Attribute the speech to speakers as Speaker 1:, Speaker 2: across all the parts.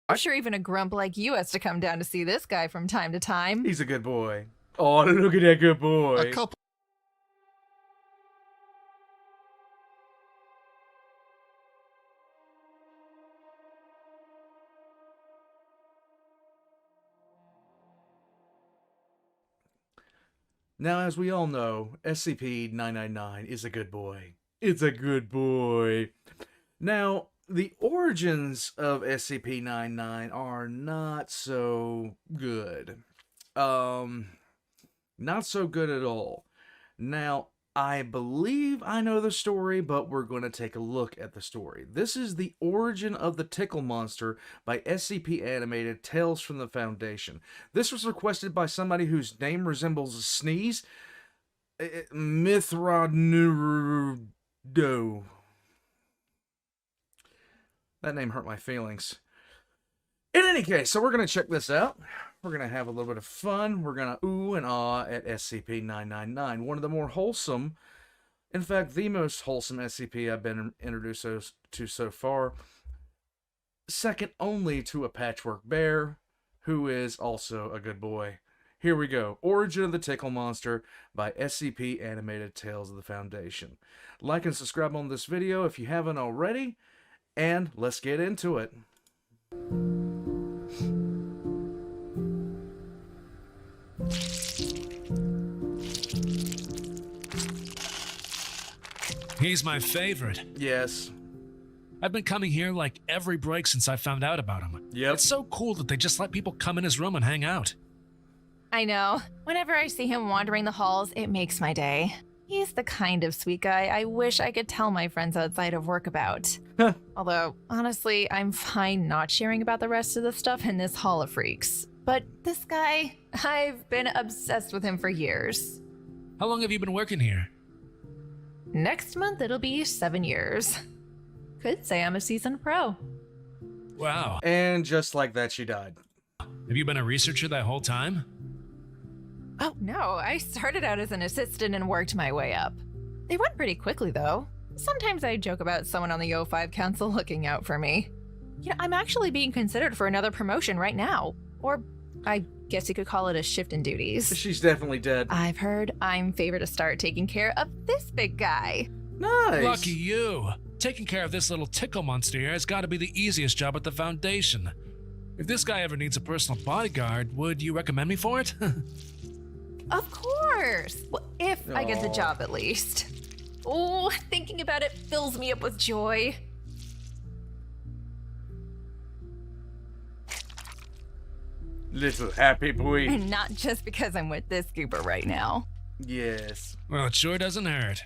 Speaker 1: I'm sure even a grump like you has to come down to see this guy from time to time.
Speaker 2: He's a good boy. Oh, look at that good boy.
Speaker 3: A couple.
Speaker 2: Now, as we all know, SCP-999 is a good boy. It's a good boy. Now, the origins of SCP-99 are not so good. Not so good at all. Now, I believe I know the story, but we're going to take a look at the story. This is the origin of the Tickle monster by SCP Animated Tales from the Foundation. This was requested by somebody whose name resembles a sneeze. Mithradnurudo. That name hurt my feelings. In any case, so we're going to check this out. We're going to have a little bit of fun. We're going to ooh and ah at SCP-999. One of the more wholesome, in fact, the most wholesome SCP I've been introduced to so far. Second only to a patchwork bear, who is also a good boy. Here we go. Origin of the Tickle Monster by SCP Animated Tales of the Foundation. Like and subscribe on this video if you haven't already, and let's get into it.
Speaker 4: He's my favorite.
Speaker 2: Yes.
Speaker 4: I've been coming here like every break since I found out about him.
Speaker 2: Yep.
Speaker 4: It's so cool that they just let people come in his room and hang out.
Speaker 1: I know. Whenever I see him wandering the halls, it makes my day. He's the kind of sweet guy I wish I could tell my friends outside of work about. Although, honestly, I'm fine not sharing about the rest of the stuff in this Hall of Freaks. But this guy, I've been obsessed with him for years.
Speaker 4: How long have you been working here?
Speaker 1: Next month, it'll be 7 years. Could say I'm a seasoned pro.
Speaker 4: Wow.
Speaker 2: And just like that, she died.
Speaker 4: Have you been a researcher that whole time?
Speaker 1: Oh, no, I started out as an assistant and worked my way up. They went pretty quickly, though. Sometimes I joke about someone on the O5 Council looking out for me. You know, I'm actually being considered for another promotion right now. Or I guess you could call it a shift in duties.
Speaker 2: She's definitely dead.
Speaker 1: I've heard I'm favored to start taking care of this big guy.
Speaker 2: Nice.
Speaker 4: Lucky you. Taking care of this little tickle monster here has got to be the easiest job at the Foundation. If this guy ever needs a personal bodyguard, would you recommend me for it?
Speaker 1: Of course! Well, if I get the job, at least. Oh, thinking about it fills me up with joy.
Speaker 2: Little happy boy.
Speaker 1: And not just because I'm with this goober right now.
Speaker 2: Yes.
Speaker 4: Well, it sure doesn't hurt.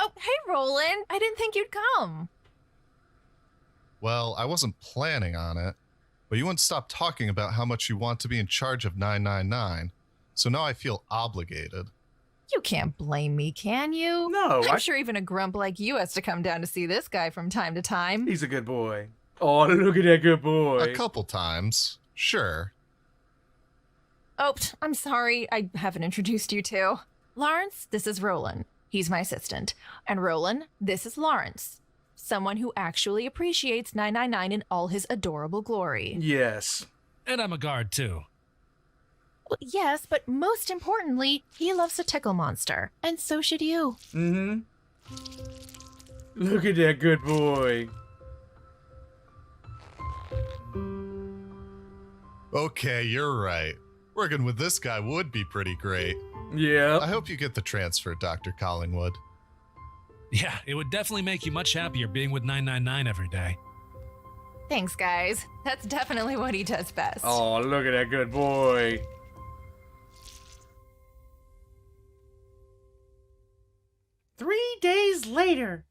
Speaker 1: Oh, hey, Roland. I didn't think you'd come.
Speaker 3: Well, I wasn't planning on it, but you wouldn't stop talking about how much you want to be in charge of 999, so now I feel obligated.
Speaker 1: You can't blame me, can you?
Speaker 2: No,
Speaker 1: I'm sure even a grump like you has to come down to see this guy from time to time.
Speaker 2: He's a good boy. Oh, look at that good boy.
Speaker 3: A couple times, sure.
Speaker 1: Oh, I'm sorry. I haven't introduced you to. Lawrence, this is Roland. He's my assistant. And Roland, this is Lawrence. Someone who actually appreciates 999 in all his adorable glory.
Speaker 2: Yes.
Speaker 4: And I'm a guard, too.
Speaker 1: Well, yes, but most importantly, he loves the Tickle monster. And so should you.
Speaker 2: Mm-hmm. Look at that good boy.
Speaker 3: Okay, you're right. Working with this guy would be pretty great.
Speaker 2: Yeah.
Speaker 3: I hope you get the transfer, Dr. Collingwood.
Speaker 4: Yeah, it would definitely make you much happier being with 999 every day.
Speaker 1: Thanks, guys. That's definitely what he does best.
Speaker 2: Oh, look at that good boy. Three days later.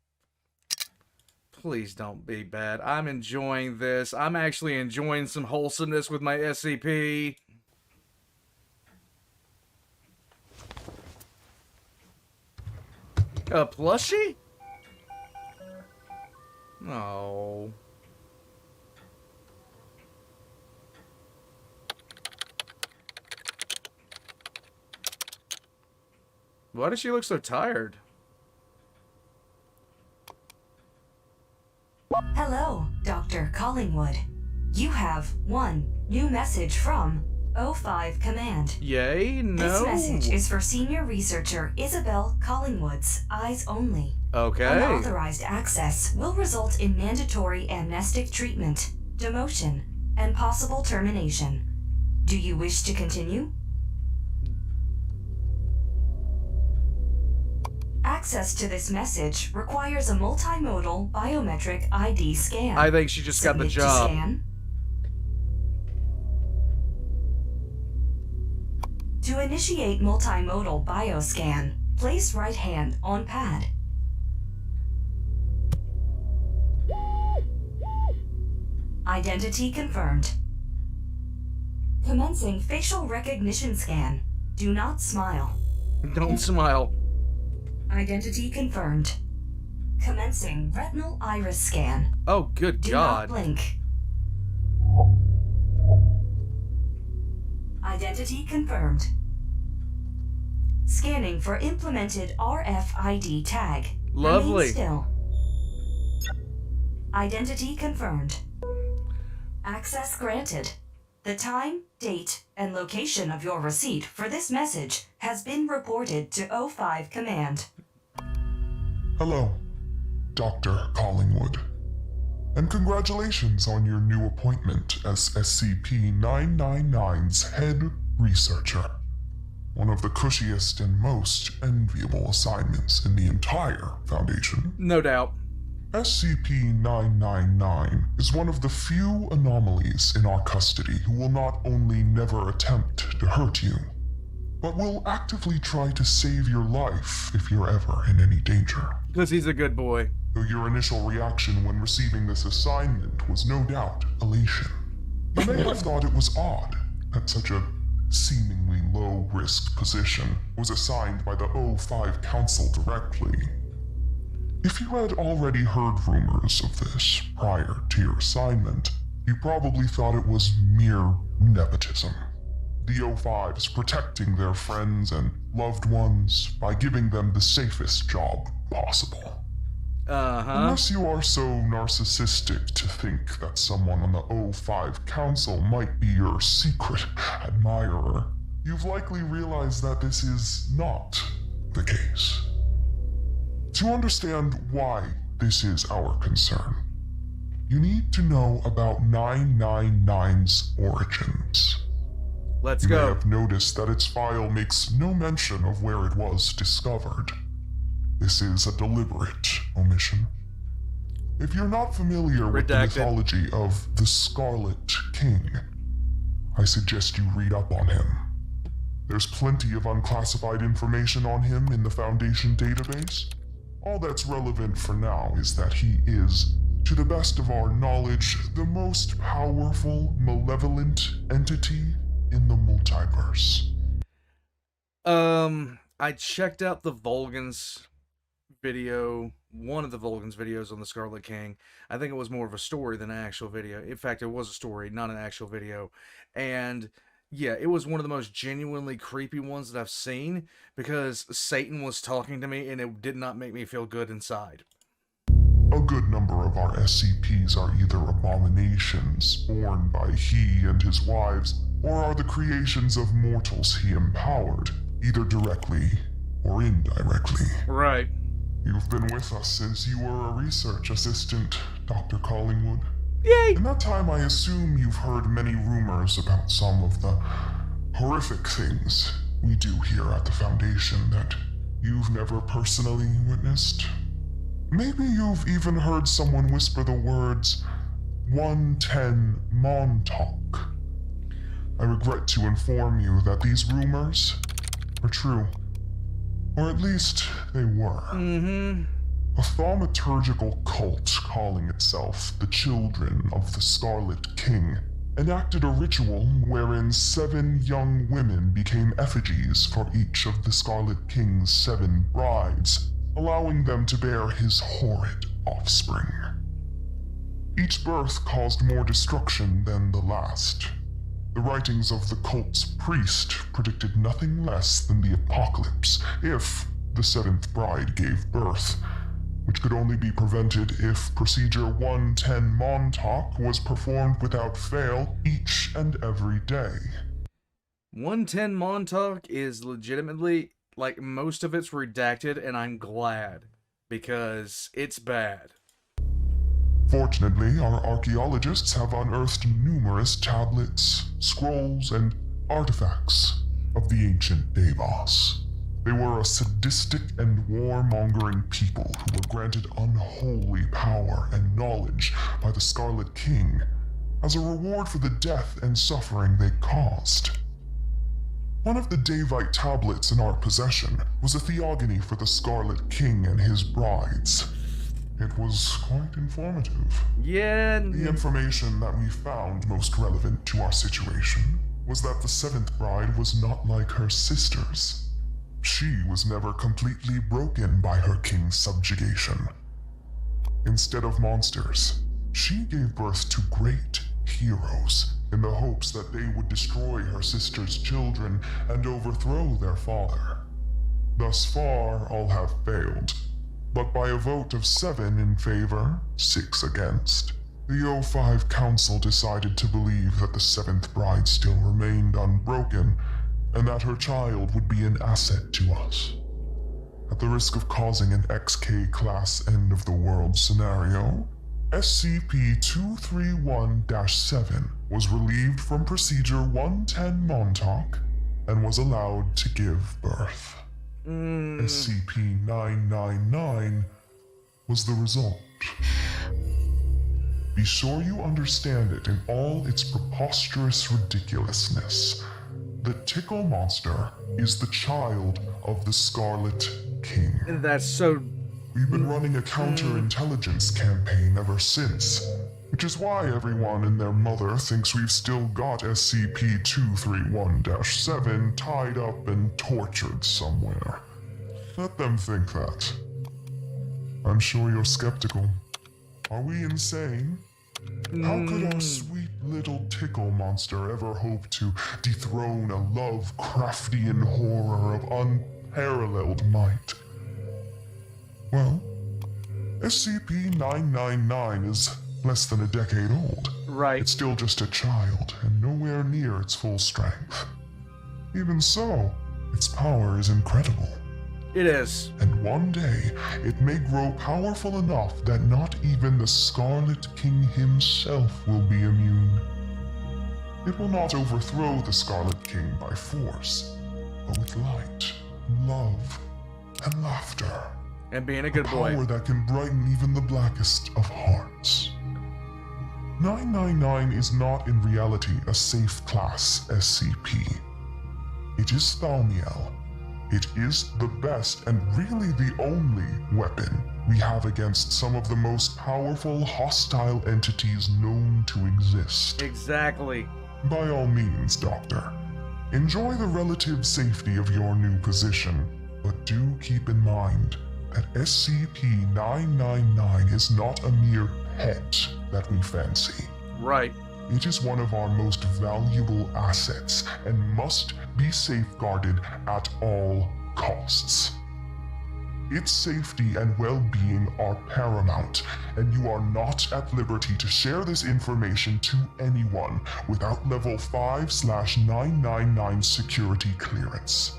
Speaker 2: Please don't be bad. I'm enjoying this. I'm actually enjoying some wholesomeness with my SCP. A plushie? Oh. Why does she look so tired?
Speaker 5: Hello, Dr. Collingwood. You have one new message from O5 Command.
Speaker 2: Yay? No.
Speaker 5: This message is for senior researcher Isabel Collingwood's eyes only.
Speaker 2: Okay.
Speaker 5: Unauthorized access will result in mandatory amnestic treatment, demotion, and possible termination. Do you wish to continue? Access to this message requires a multimodal biometric ID scan.
Speaker 2: I think she just got the
Speaker 5: Submit to
Speaker 2: job.
Speaker 5: scan. To initiate multimodal bioscan, place right hand on pad. Identity confirmed. Commencing facial recognition scan. Do not smile.
Speaker 2: Don't smile.
Speaker 5: Identity confirmed. Commencing retinal iris scan.
Speaker 2: Oh, good
Speaker 5: Do
Speaker 2: God.
Speaker 5: not blink. Identity confirmed. Scanning for implemented RFID tag.
Speaker 2: Lovely.
Speaker 5: Remain still. Identity confirmed. Access granted. The time, date, and location of your receipt for this message has been reported to O5 Command.
Speaker 6: Hello, Dr. Collingwood. And congratulations on your new appointment as SCP-999's head researcher. One of the cushiest and most enviable assignments in the entire Foundation.
Speaker 2: No doubt.
Speaker 6: SCP-999 is one of the few anomalies in our custody who will not only never attempt to hurt you, but will actively try to save your life if you're ever in any danger.
Speaker 2: Because he's a good boy.
Speaker 6: Though your initial reaction when receiving this assignment was no doubt elation. You may have thought it was odd that such a seemingly low-risk position was assigned by the O5 Council directly. If you had already heard rumors of this prior to your assignment, you probably thought it was mere nepotism. The O5s protecting their friends and loved ones by giving them the safest job possible. Unless you are so narcissistic to think that someone on the O5 Council might be your secret admirer, you've likely realized that this is not the case. To understand why this is our concern, you need to know about 999's origins.
Speaker 2: Let's
Speaker 6: You may
Speaker 2: go.
Speaker 6: have noticed that its file makes no mention of where it was discovered. This is a deliberate omission. If you're not familiar with the
Speaker 2: Redacted.
Speaker 6: mythology of the Scarlet King, I suggest you read up on him. There's plenty of unclassified information on him in the Foundation database. All that's relevant for now is that he is, to the best of our knowledge, the most powerful, malevolent entity in the multiverse.
Speaker 2: I checked out the Vulgans video, one of the Vulgans videos on the Scarlet King. I think it was more of a story than an actual video. In fact, it was a story, not an actual video. And yeah, it was one of the most genuinely creepy ones that I've seen because Satan was talking to me and it did not make me feel good inside.
Speaker 6: A good number of our SCPs are either abominations born by he and his wives, or are the creations of mortals he empowered, either directly or indirectly.
Speaker 2: Right.
Speaker 6: You've been with us since you were a research assistant, Dr. Collingwood.
Speaker 2: Yay!
Speaker 6: In that time, I assume you've heard many rumors about some of the horrific things we do here at the Foundation that you've never personally witnessed. Maybe you've even heard someone whisper the words 110 Montauk. I regret to inform you that these rumors are true. Or at least they were. A thaumaturgical cult calling itself the Children of the Scarlet King enacted a ritual wherein 7 young women became effigies for each of the Scarlet King's 7 brides, allowing them to bear his horrid offspring. Each birth caused more destruction than the last. The writings of the cult's priest predicted nothing less than the apocalypse if the 7th bride gave birth. which could only be prevented if Procedure 110 Montauk was performed without fail each and every day.
Speaker 2: 110 Montauk is legitimately, like, most of it's redacted, and I'm glad, because it's bad.
Speaker 6: Fortunately, our archaeologists have unearthed numerous tablets, scrolls, and artifacts of the ancient Devas. They were a sadistic and warmongering people who were granted unholy power and knowledge by the Scarlet King as a reward for the death and suffering they caused. One of the Davite tablets in our possession was a theogony for the Scarlet King and his brides. It was quite informative.
Speaker 2: Yeah.
Speaker 6: The information that we found most relevant to our situation was that the seventh bride was not like her sisters. She was never completely broken by her king's subjugation. Instead of monsters, she gave birth to great heroes in the hopes that they would destroy her sister's children and overthrow their father. Thus far, all have failed. But by a vote of 7 in favor, 6 against, the O5 Council decided to believe that the seventh bride still remained unbroken, and that her child would be an asset to us. At the risk of causing an XK-class end-of-the-world scenario, SCP-231-7 was relieved from Procedure 110 Montauk and was allowed to give birth. SCP-999 was the result. Be sure you understand it in all its preposterous ridiculousness. The Tickle monster is the child of the Scarlet King.
Speaker 2: That's so...
Speaker 6: We've been running a counterintelligence campaign ever since, which is why everyone and their mother thinks we've still got SCP-231-7 tied up and tortured somewhere. Let them think that. I'm sure you're skeptical. Are we insane? How could our sweet little Tickle monster ever hope to dethrone a Lovecraftian horror of unparalleled might? Well, SCP-999 is less than a decade old.
Speaker 2: Right.
Speaker 6: It's still just a child, and nowhere near its full strength. Even so, its power is incredible.
Speaker 2: It is.
Speaker 6: And one day, it may grow powerful enough that not even the Scarlet King himself will be immune. It will not overthrow the Scarlet King by force, but with light, love, and laughter.
Speaker 2: And being a good boy.
Speaker 6: Power that can brighten even the blackest of hearts. 999 is not in reality a safe class SCP. It is Thaumiel. It is the best and really the only weapon we have against some of the most powerful hostile entities known to exist.
Speaker 2: Exactly.
Speaker 6: By all means, Doctor, enjoy the relative safety of your new position, but do keep in mind that SCP-999 is not a mere pet that we fancy.
Speaker 2: Right.
Speaker 6: It is one of our most valuable assets and must be safeguarded at all costs. Its safety and well-being are paramount, and you are not at liberty to share this information to anyone without Level 5/999 security clearance.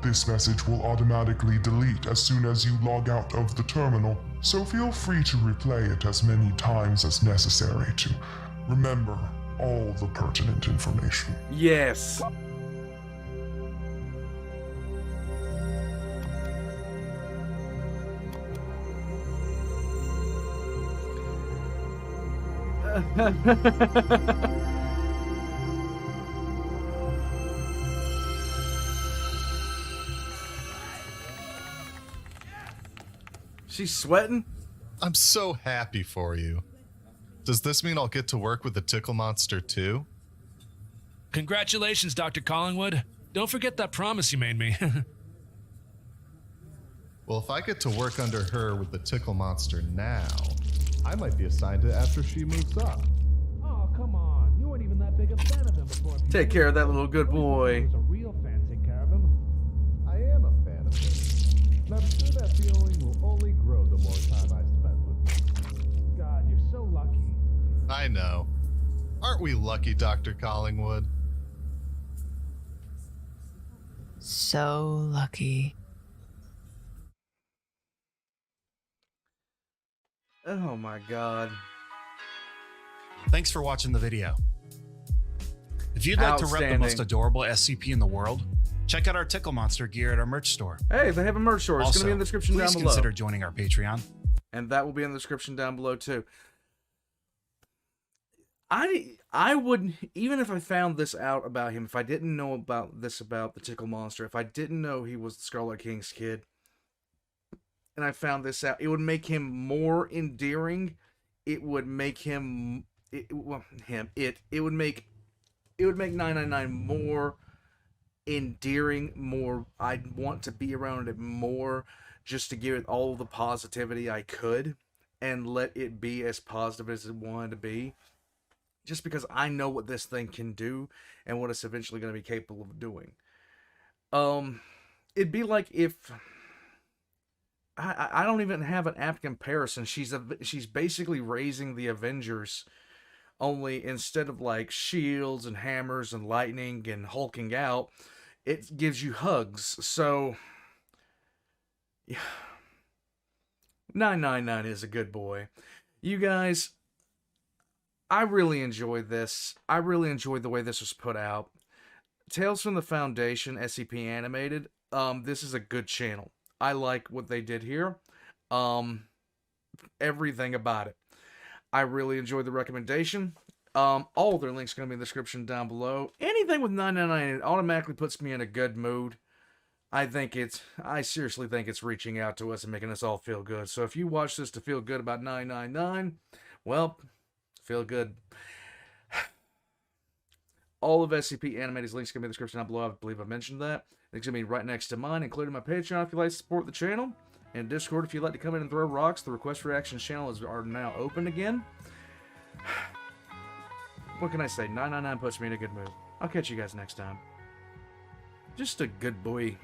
Speaker 6: This message will automatically delete as soon as you log out of the terminal, so feel free to replay it as many times as necessary to remember all the pertinent information.
Speaker 2: Yes. She's sweating?
Speaker 3: I'm so happy for you. Does this mean I'll get to work with the Tickle monster too?
Speaker 4: Congratulations, Dr. Collingwood. Don't forget that promise you made me.
Speaker 3: Well, if I get to work under her with the Tickle monster now, I might be assigned it after she moves up.
Speaker 4: Oh, come on. You weren't even that big a fan of him before.
Speaker 2: Take care of that little good boy.
Speaker 4: He was a real fan. Take care of him.
Speaker 3: I am a fan of him. And I'm sure that feeling will only grow the
Speaker 7: the more time I spend with you. God, you're so lucky.
Speaker 3: I know. Aren't we lucky, Dr. Collingwood?
Speaker 1: So lucky.
Speaker 2: Oh my god.
Speaker 8: Thanks for watching the video. If you'd like to rep the
Speaker 2: Outstanding.
Speaker 8: most adorable SCP in the world, check out our Tickle Monster gear at our merch store.
Speaker 2: Hey, they have a merch store. It's
Speaker 8: Also,
Speaker 2: going to be in the description down
Speaker 8: please
Speaker 2: below.
Speaker 8: consider joining our Patreon.
Speaker 2: And that will be in the description down below too. I would, even if I found this out about him, if I didn't know about this about the Tickle Monster, if I didn't know he was the Scarlet King's kid, and I found this out, it would make him more endearing. It would make him, it would make 999 more endearing, more, I'd want to be around it more, just to give it all the positivity I could, and let it be as positive as it wanted to be. Just because I know what this thing can do, and what it's eventually going to be capable of doing. It'd be like if... I don't even have an apt comparison. She's basically raising the Avengers, only instead of like shields and hammers and lightning and hulking out, it gives you hugs. So, yeah, 999 is a good boy. You guys, I really enjoyed this. I really enjoyed the way this was put out. Tales from the Foundation, SCP Animated. This is a good channel. I like what they did here. Everything about it. I really enjoyed the recommendation. All their links are going to be in the description down below. Anything with 999, it automatically puts me in a good mood. I seriously think it's reaching out to us and making us all feel good. So if you watch this to feel good about 999, well, feel good. All of SCP Animated's links are going to be in the description down below. I believe I mentioned that. It's going to be right next to mine, including my Patreon if you'd like to support the channel. And Discord if you'd like to come in and throw rocks. The Request Reactions channel are now open again. What can I say? 999 puts me in a good mood. I'll catch you guys next time. Just a good boy.